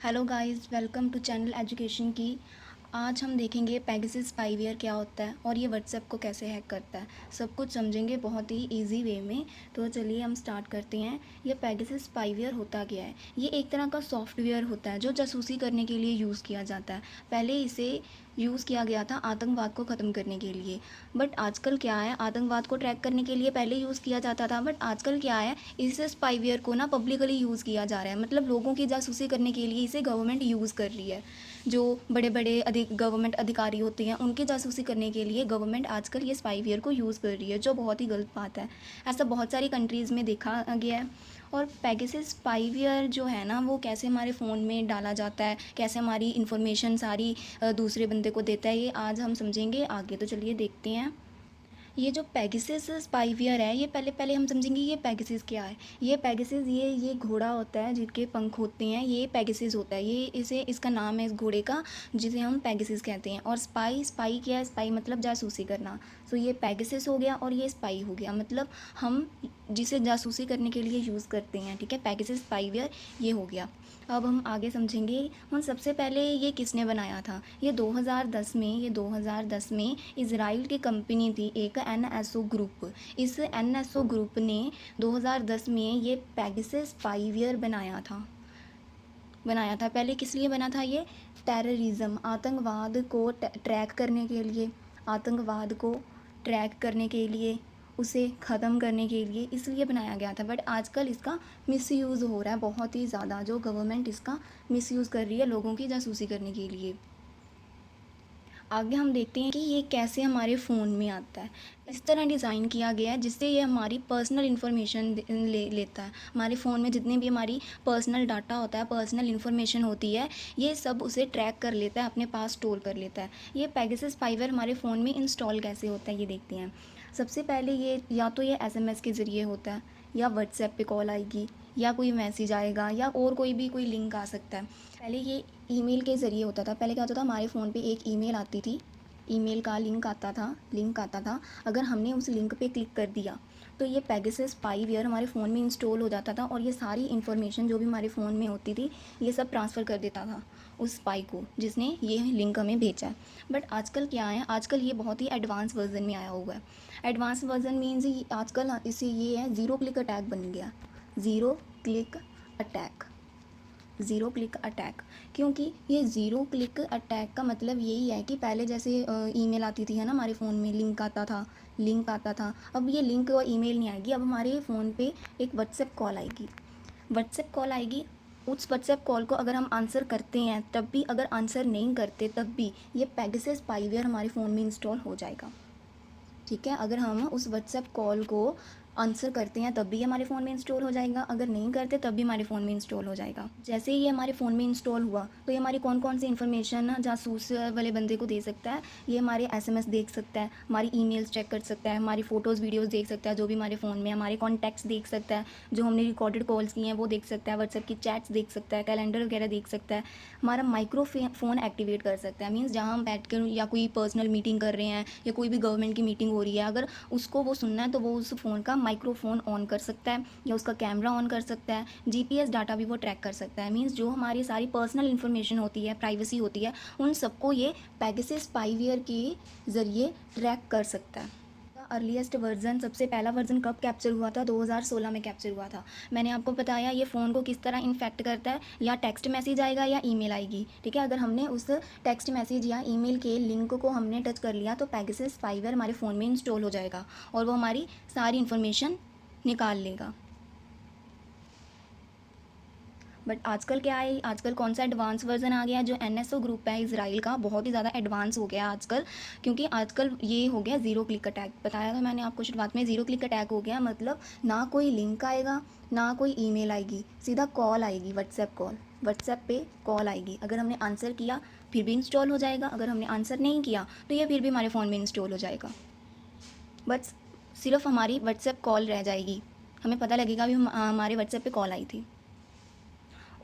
Hello guys, welcome to channel education की। आज हम देखेंगे पेगासस स्पाईवेयर क्या होता है और ये व्हाट्सएप को कैसे हैक करता है। सब कुछ समझेंगे बहुत ही इजी वे में। तो चलिए हम स्टार्ट करते हैं। ये पेगासस स्पाईवेयर होता क्या है? ये एक तरह का सॉफ्टवेयर होता है जो जासूसी करने के लिए यूज़ किया जाता है। पहले इसे यूज़ किया गया था आतंकवाद को ख़त्म करने के लिए, बट आजकल क्या है, आतंकवाद को ट्रैक करने के लिए पहले यूज़ किया जाता था, बट आजकल क्या है, इस स्पाईवेयर को ना पब्लिकली यूज़ किया जा रहा है। मतलब लोगों की जासूसी करने के लिए इसे गवर्नमेंट यूज़ कर रही है। जो बड़े बड़े गवर्नमेंट अधिकारी होते हैं उनकी जासूसी करने के लिए गवर्नमेंट आजकल ये स्पाईवेयर को यूज़ कर रही है, जो बहुत ही गलत बात है। ऐसा बहुत सारी कंट्रीज़ में देखा गया है। और पेगासस स्पाईवेयर जो है ना, वो कैसे हमारे फ़ोन में डाला जाता है, कैसे हमारी इन्फॉर्मेशन सारी दूसरे बंदे को देता है, ये आज हम समझेंगे आगे। तो चलिए देखते हैं। ये जो पेगासस स्पाईवेयर है, ये पहले पहले हम समझेंगे ये पेगासस क्या है। ये पेगासस ये घोड़ा होता है जिनके पंख होते हैं, ये पेगासस होता है। ये इसे इसका नाम है इस घोड़े का, जिसे हम पेगासस कहते हैं। और स्पाई स्पाई क्या है? स्पाई मतलब जासूसी करना। सो ये पेगासस हो गया और ये स्पाई हो गया, मतलब हम जिसे जासूसी करने के लिए यूज़ करते हैं। ठीक है, पेगासस स्पाईवेयर ये हो गया। अब हम आगे समझेंगे। हम सबसे पहले ये किसने बनाया था? ये 2010 में इज़राइल की कंपनी थी एक, एनएसओ ग्रुप। इस एनएसओ ग्रुप ने 2010 में ये पेगासस स्पाईवेयर बनाया था। पहले किस लिए बना था ये? टेररिज्म, आतंकवाद को ट्रैक करने के लिए, आतंकवाद को ट्रैक करने के लिए, उसे ख़त्म करने के लिए इसलिए बनाया गया था। बट आजकल इसका मिसयूज़ हो रहा है बहुत ही ज़्यादा। जो गवर्नमेंट इसका मिसयूज़ कर रही है लोगों की जासूसी करने के लिए। आगे हम देखते हैं कि ये कैसे हमारे फ़ोन में आता है। इस तरह डिज़ाइन किया गया है जिससे ये हमारी पर्सनल इन्फॉर्मेशन लेता है। हमारे फ़ोन में जितने भी हमारी पर्सनल डाटा होता है, पर्सनल इन्फॉर्मेशन होती है, ये सब उसे ट्रैक कर लेता है, अपने पास स्टोर कर लेता है। ये पेगासस स्पाईवेयर हमारे फ़ोन में इंस्टॉल कैसे होता है ये देखते हैं। सबसे पहले ये या तो ये एसएमएस के ज़रिए होता है, या व्हाट्सएप पे कॉल आएगी, या कोई मैसेज आएगा, या और कोई लिंक आ सकता है। पहले ये ईमेल के ज़रिए होता था। पहले क्या होता था, हमारे फ़ोन पे एक ईमेल आती थी, ईमेल का लिंक आता था। अगर हमने उस लिंक पे क्लिक कर दिया तो ये पेगासस स्पाईवेयर हमारे फ़ोन में इंस्टॉल हो जाता था, और ये सारी इन्फॉर्मेशन जो भी हमारे फ़ोन में होती थी ये सब ट्रांसफ़र कर देता था उस स्पाई को जिसने ये लिंक हमें भेजा है। बट आजकल क्या है, आजकल ये बहुत ही एडवांस वर्जन में आया हुआ है। एडवांस वर्जन मीन्स आजकल इसे ये है, ज़ीरो क्लिक अटैक बन गया। Zero click attack, zero click attack. क्योंकि ये ज़ीरो क्लिक अटैक का मतलब यही है कि पहले जैसे ईमेल आती थी, है ना, हमारे फ़ोन में लिंक आता था। अब ये लिंक और ईमेल नहीं आएगी, अब हमारे फ़ोन पे एक व्हाट्सएप कॉल आएगी। उस व्हाट्सएप कॉल को अगर हम आंसर करते हैं तब भी, अगर आंसर नहीं करते तब भी, ये पेगासस स्पाईवेयर हमारे फ़ोन में इंस्टॉल हो जाएगा। ठीक है, अगर हम उस व्हाट्सएप कॉल को आंसर करते हैं तब भी हमारे फ़ोन में इंस्टॉल हो जाएगा, अगर नहीं करते तब भी हमारे फ़ोन में इंस्टॉल हो जाएगा। जैसे ही ये हमारे फ़ोन में इंस्टॉल हुआ तो ये हमारी कौन कौन सी इन्फॉर्मेशन जासूस वाले बंदे को दे सकता है। ये हमारे एसएमएस देख सकता है, हमारी ईमेल्स चेक कर सकता है, हमारी फ़ोटोज़ वीडियोज़ देख सकता है जो भी हमारे फ़ोन में, हमारे कॉन्टैक्ट्स देख सकता है, जो हमने रिकॉर्डेड कॉल्स किए हैं वो देख सकता है, व्हाट्सएप की चैट्स देख सकता है, कैलेंडर वगैरह देख सकता है, हमारा माइक्रोफोन एक्टिवेट कर सकता है। मीन्स जहाँ हम बैठ कर या कोई पर्सनल मीटिंग कर रहे हैं या कोई भी गवर्नमेंट की मीटिंग हो रही है, अगर उसको वो सुनना है तो वो उस फ़ोन का माइक्रोफोन ऑन कर सकता है या उसका कैमरा ऑन कर सकता है। जीपीएस डाटा भी वो ट्रैक कर सकता है। मीन्स जो हमारी सारी पर्सनल इन्फॉर्मेशन होती है, प्राइवेसी होती है, उन सबको ये पेगासस स्पाईवेयर के ज़रिए ट्रैक कर सकता है। अर्लीस्ट वर्जन, सबसे पहला वर्जन कब कैप्चर हुआ था? 2016 में कैप्चर हुआ था। मैंने आपको बताया ये फ़ोन को किस तरह इन्फेक्ट करता है, या टेक्स्ट मैसेज आएगा या ईमेल आएगी। ठीक है, अगर हमने उस टेक्स्ट मैसेज या ईमेल के लिंक को हमने टच कर लिया तो पेगासस स्पाईवेयर हमारे फ़ोन में इंस्टॉल हो जाएगा और वो हमारी सारी इन्फॉर्मेशन निकाल लेगा। बट आजकल क्या है, आजकल कौन सा एडवांस वर्जन आ गया? जो एनएसओ ग्रुप है इजराइल का, बहुत ही ज़्यादा एडवांस हो गया आजकल। क्योंकि आजकल ये हो गया ज़ीरो क्लिक अटैक। बताया था मैंने आपको शुरुआत में, ज़ीरो क्लिक अटैक हो गया मतलब ना कोई लिंक आएगा, ना कोई ईमेल आएगी, सीधा कॉल आएगी, व्हाट्सएप पे कॉल आएगी। अगर हमने आंसर किया फिर भी इंस्टॉल हो जाएगा, अगर हमने आंसर नहीं किया तो ये फिर भी हमारे फ़ोन में इंस्टॉल हो जाएगा। बस सिर्फ हमारी व्हाट्सएप कॉल रह जाएगी, हमें पता लगेगा भी हमारे व्हाट्सएप पे कॉल आई थी।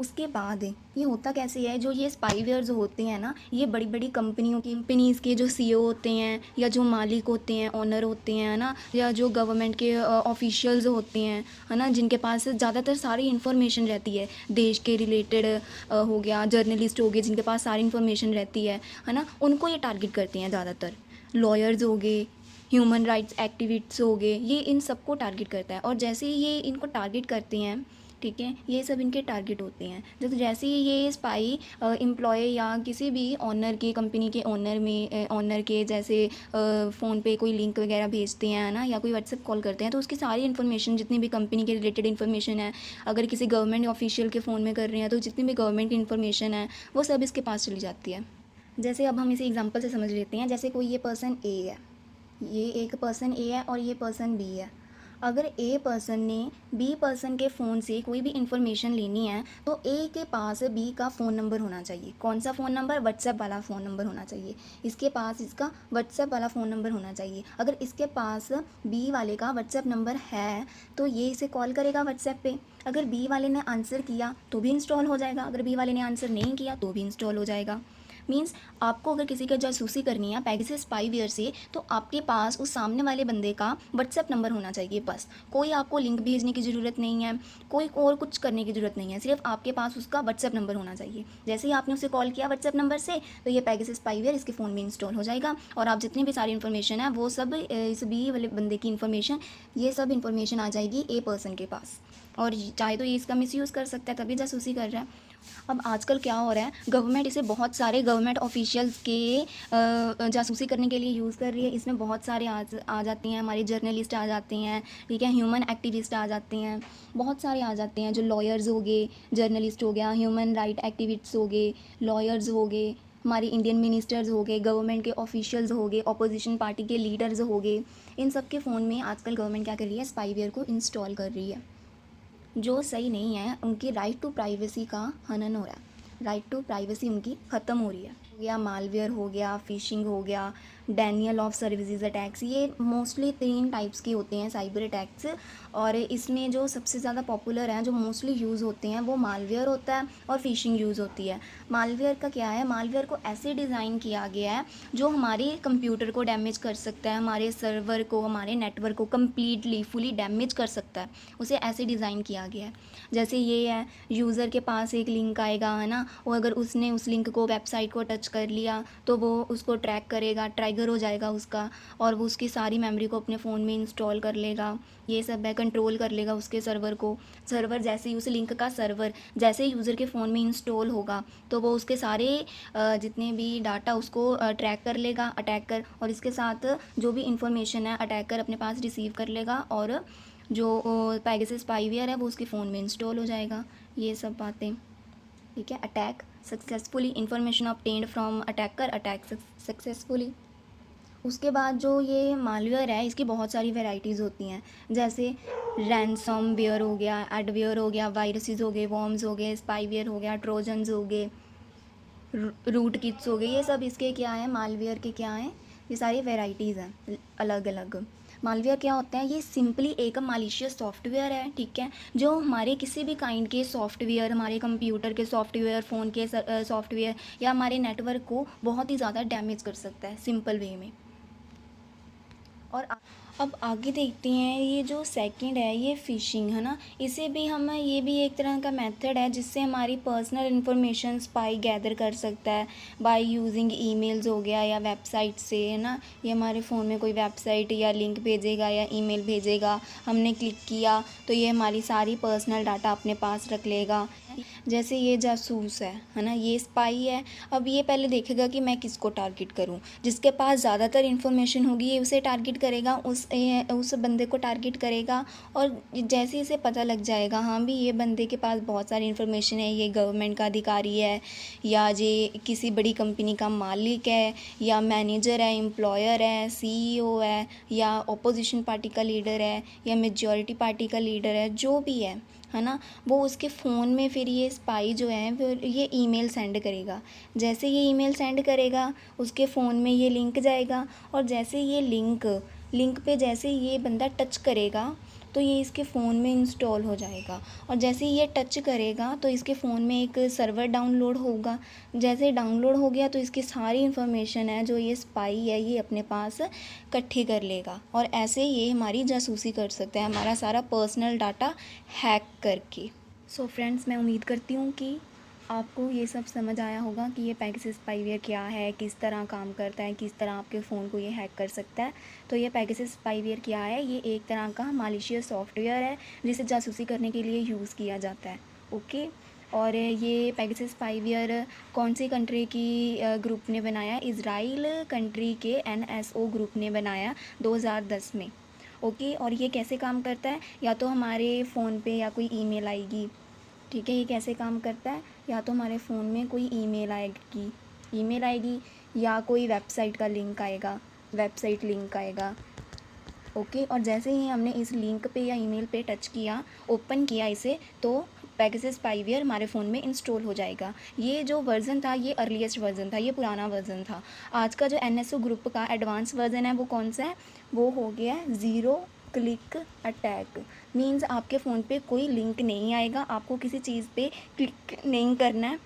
उसके बाद ये होता कैसे है, जो ये स्पाईवेयर जो होते हैं ना, ये बड़ी बड़ी कंपनीज़ के जो सीईओ होते हैं या जो मालिक होते हैं, ओनर होते हैं, है ना, या जो गवर्नमेंट के ऑफिशियल्स होते हैं, है ना, जिनके पास ज़्यादातर सारी इन्फॉर्मेशन रहती है देश के रिलेटेड, हो गया जर्नलिस्ट हो गए जिनके पास सारी इन्फॉर्मेशन रहती है ना, उनको ये टारगेट करते हैं ज़्यादातर। लॉयर्स हो गए, ह्यूमन राइट्स एक्टिविस्ट्स हो गए, ये इन सबको टारगेट करता है। और जैसे ही ये इनको टारगेट करते हैं, ठीक है, ये सब इनके टारगेट होते हैं। जैसे ही ये स्पाई एम्प्लॉय या किसी भी ऑनर के, कंपनी के ऑनर के जैसे फ़ोन पे कोई लिंक वगैरह भेजते हैं ना, या कोई व्हाट्सएप कॉल करते हैं, तो उसकी सारी इन्फॉर्मेशन, जितनी भी कंपनी के रिलेटेड इन्फॉर्मेशन है, अगर किसी गवर्नमेंट ऑफिशियल के फ़ोन में कर रहे हैं तो जितनी भी गवर्नमेंट की इन्फॉर्मेशन है वो सब इसके पास चली जाती है। जैसे अब हम इसे एग्जांपल से समझ लेते हैं। जैसे कोई ये पर्सन ए है, ये एक पर्सन ए है और ये पर्सन बी है। अगर ए पर्सन ने बी पर्सन के फ़ोन से कोई भी इन्फॉर्मेशन लेनी है तो ए के पास बी का फ़ोन नंबर होना चाहिए। कौन सा फ़ोन नंबर? व्हाट्सएप वाला फ़ोन नंबर होना चाहिए। इसके पास इसका व्हाट्सएप वाला फ़ोन नंबर होना चाहिए। अगर इसके पास बी वाले का व्हाट्सएप नंबर है तो ये इसे कॉल करेगा व्हाट्सएप पे। अगर बी वाले ने आंसर किया तो भी इंस्टॉल हो जाएगा, अगर बी वाले ने आंसर नहीं किया तो भी इंस्टॉल हो जाएगा। मीन्स आपको अगर किसी का जासूसी करनी है पेगासस स्पाईवेयर से, तो आपके पास उस सामने वाले बंदे का व्हाट्सएप नंबर होना चाहिए बस। कोई आपको लिंक भेजने की ज़रूरत नहीं है, कोई और कुछ करने की ज़रूरत नहीं है, सिर्फ आपके पास उसका व्हाट्सएप नंबर होना चाहिए। जैसे ही आपने उसे कॉल किया व्हाट्सएप नंबर से, तो ये पेगासस स्पाईवेयर इसके फ़ोन में इंस्टॉल हो जाएगा और आप जितनी भी सारी इन्फॉर्मेशन है वो सब, इस बी वाले बंदे की इन्फॉर्मेशन, ये सब इन्फॉर्मेशन आ जाएगी ए पर्सन के पास। और चाहे तो ये इसका मिसयूज़ कर सकता है, तभी जासूसी कर रहा है। अब आजकल क्या हो रहा है, गवर्नमेंट इसे बहुत सारे गवर्नमेंट ऑफिशियल्स के जासूसी करने के लिए यूज़ कर रही है। इसमें बहुत सारे आ जाते हैं, हमारे जर्नलिस्ट आ जाते हैं, ठीक है, ह्यूमन एक्टिविस्ट आ जाते हैं, बहुत सारे आ जाते हैं, जो लॉयर्स हो गए, जर्नलिस्ट हो गया, ह्यूमन राइट एक्टिविस्ट्स हो गए, लॉयर्स हो गए, हमारे इंडियन मिनिस्टर्स हो गए, गवर्नमेंट के ऑफिशियल्स हो गए, अपोजिशन पार्टी के लीडर्स हो गए। इन सब के फ़ोन में आजकल गवर्नमेंट क्या कर रही है, स्पाईवेयर को इंस्टॉल कर रही है, जो सही नहीं है। उनकी राइट टू प्राइवेसी का हनन हो रहा है, राइट टू प्राइवेसी उनकी ख़त्म हो रही है। हो गया मालवेयर, हो गया फिशिंग, हो गया डैनियल ऑफ सर्विसेज अटैक्स। ये मोस्टली 3 टाइप्स के होते हैं साइबर अटैक्स, और इसमें जो सबसे ज़्यादा पॉपुलर हैं, जो मोस्टली यूज़ होते हैं, वो मालवेयर होता है और फिशिंग यूज़ होती है। मालवेयर का क्या है, मालवेयर को ऐसे डिज़ाइन किया गया है जो हमारे कंप्यूटर को डैमेज कर सकता है, हमारे सर्वर को, हमारे नेटवर्क को कम्प्लीटली फुली डैमेज कर सकता है, उसे ऐसे डिज़ाइन किया गया है। जैसे ये है, यूज़र के पास एक लिंक आएगा, है ना, और अगर उसने उस लिंक को, वेबसाइट को टच कर लिया तो वो उसको ट्रैक करेगा, ट्राइगर हो जाएगा उसका, और वो उसकी सारी मेमोरी को अपने फ़ोन में इंस्टॉल कर लेगा। ये सब है, कंट्रोल कर लेगा उसके सर्वर को। सर्वर जैसे ही उस लिंक का सर्वर जैसे ही यूज़र के फ़ोन में इंस्टॉल होगा तो वो उसके सारे जितने भी डाटा उसको ट्रैक कर लेगा अटैकर, और इसके साथ जो भी इंफॉर्मेशन है अटैकर अपने पास रिसीव कर लेगा, और जो पेगासस स्पाईवेयर है वो उसके फ़ोन में इंस्टॉल हो जाएगा। ये सब बातें, ठीक है। Attack successfully, information obtained from attacker, attack successfully. उसके बाद जो ये मालवेयर है, इसकी बहुत सारी वैरायटीज़ होती हैं, जैसे रैनसमवेयर हो गया, एडवेयर हो गया, वायरसेस हो गए, वॉर्म्स हो गए, स्पाईवेयर हो गया, ट्रोजन्स हो गए, रूट किट्स हो गए। ये सब इसके क्या हैं, मालवेयर के क्या हैं, ये सारी वैरायटीज़ हैं अलग अलग। मालवेयर क्या होता है, ये सिंपली एक मालिशियस सॉफ्टवेयर है, ठीक है, जो हमारे किसी भी काइंड के सॉफ्टवेयर, हमारे कंप्यूटर के सॉफ्टवेयर, फ़ोन के सॉफ्टवेयर या हमारे नेटवर्क को बहुत ही ज़्यादा डैमेज कर सकता है सिंपल वे में। और अब आगे देखते हैं, ये जो सेकंड है ये फ़िशिंग है ना, इसे भी हम, ये भी एक तरह का मेथड है जिससे हमारी पर्सनल इन्फॉर्मेशन स्पाई गैदर कर सकता है बाय यूजिंग ईमेल्स हो गया या वेबसाइट से, है ना। ये हमारे फ़ोन में कोई वेबसाइट या लिंक भेजेगा या ईमेल भेजेगा, हमने क्लिक किया तो ये हमारी सारी पर्सनल डाटा अपने पास रख लेगा। जैसे ये जासूस है ना, ये स्पाई है। अब ये पहले देखेगा कि मैं किसको टारगेट करूं, जिसके पास ज़्यादातर इन्फॉर्मेशन होगी ये उसे टारगेट करेगा, उस बंदे को टारगेट करेगा। और जैसे इसे पता लग जाएगा, हाँ भी ये बंदे के पास बहुत सारी इन्फॉर्मेशन है, ये गवर्नमेंट का अधिकारी है, या ये किसी बड़ी कंपनी का मालिक है, या मैनेजर है, एम्प्लॉयर है, सीईओ है, या अपोजिशन पार्टी का लीडर है, या मेजॉरिटी पार्टी का लीडर है, जो भी है ना, वो उसके फ़ोन में फिर ये स्पाई जो है फिर ये ईमेल सेंड करेगा। जैसे ये ईमेल सेंड करेगा उसके फ़ोन में ये लिंक जाएगा, और जैसे ये लिंक पे जैसे ये बंदा टच करेगा तो ये इसके फ़ोन में इंस्टॉल हो जाएगा। और जैसे ही ये टच करेगा तो इसके फ़ोन में एक सर्वर डाउनलोड होगा। जैसे ही डाउनलोड हो गया तो इसकी सारी इन्फॉर्मेशन है जो ये स्पाई है ये अपने पास इकट्ठी कर लेगा, और ऐसे ये हमारी जासूसी कर सकता है, हमारा सारा पर्सनल डाटा हैक करके। सो फ्रेंड्स, मैं उम्मीद करती हूँ कि आपको ये सब समझ आया होगा कि ये पेगासस स्पाईवेयर क्या है, किस तरह काम करता है, किस तरह आपके फ़ोन को ये हैक कर सकता है। तो ये पेगासस स्पाईवेयर क्या है, ये एक तरह का मालिशियस सॉफ्टवेयर है जिसे जासूसी करने के लिए यूज़ किया जाता है। ओके। और ये पेगासस स्पाईवेयर कौन सी कंट्री की ग्रुप ने बनाया? इज़राइल कंट्री के NSO ग्रुप ने बनाया 2010 में। ओके। और ये कैसे काम करता है? या तो हमारे फ़ोन पे या कोई ईमेल आएगी, ठीक है। ये कैसे काम करता है? या तो हमारे फ़ोन में कोई ईमेल आएगी या कोई वेबसाइट का लिंक आएगा, वेबसाइट लिंक आएगा। ओके। और जैसे ही हमने इस लिंक पे या ईमेल पे टच किया, ओपन किया इसे, तो पेगासस स्पाईवेयर हमारे फ़ोन में इंस्टॉल हो जाएगा। ये जो वर्ज़न था ये अर्लीस्ट वर्ज़न था, ये पुराना वर्ज़न था। आज का जो NSO ग्रुप का एडवांस वर्ज़न है वो कौन सा है? वो हो गया है ज़ीरो क्लिक अटैक। मीन्स आपके फ़ोन पे कोई लिंक नहीं आएगा, आपको किसी चीज़ पे क्लिक नहीं करना है,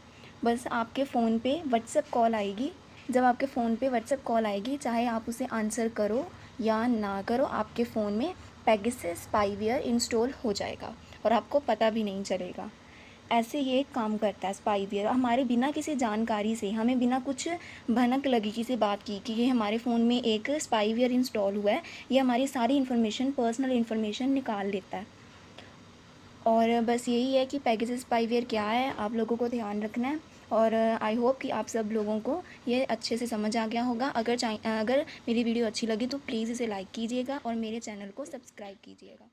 बस आपके फ़ोन पे व्हाट्सएप कॉल आएगी। जब आपके फ़ोन पे व्हाट्सएप कॉल आएगी, चाहे आप उसे आंसर करो या ना करो, आपके फ़ोन में पेगासस स्पाईवेयर इंस्टॉल हो जाएगा और आपको पता भी नहीं चलेगा। ऐसे ये काम करता है स्पाईवेयर। हमारे बिना किसी जानकारी से, हमें बिना कुछ भनक लगी किसी बात की कि ये हमारे फ़ोन में एक स्पाईवेयर इंस्टॉल हुआ है, ये हमारी सारी इन्फॉर्मेशन, पर्सनल इन्फॉर्मेशन निकाल लेता है। और बस यही है कि पेगासस स्पाईवेयर क्या है, आप लोगों को ध्यान रखना है। और आई होप कि आप सब लोगों को ये अच्छे से समझ आ गया होगा। अगर मेरी वीडियो अच्छी लगी तो प्लीज़ इसे लाइक कीजिएगा और मेरे चैनल को सब्सक्राइब कीजिएगा।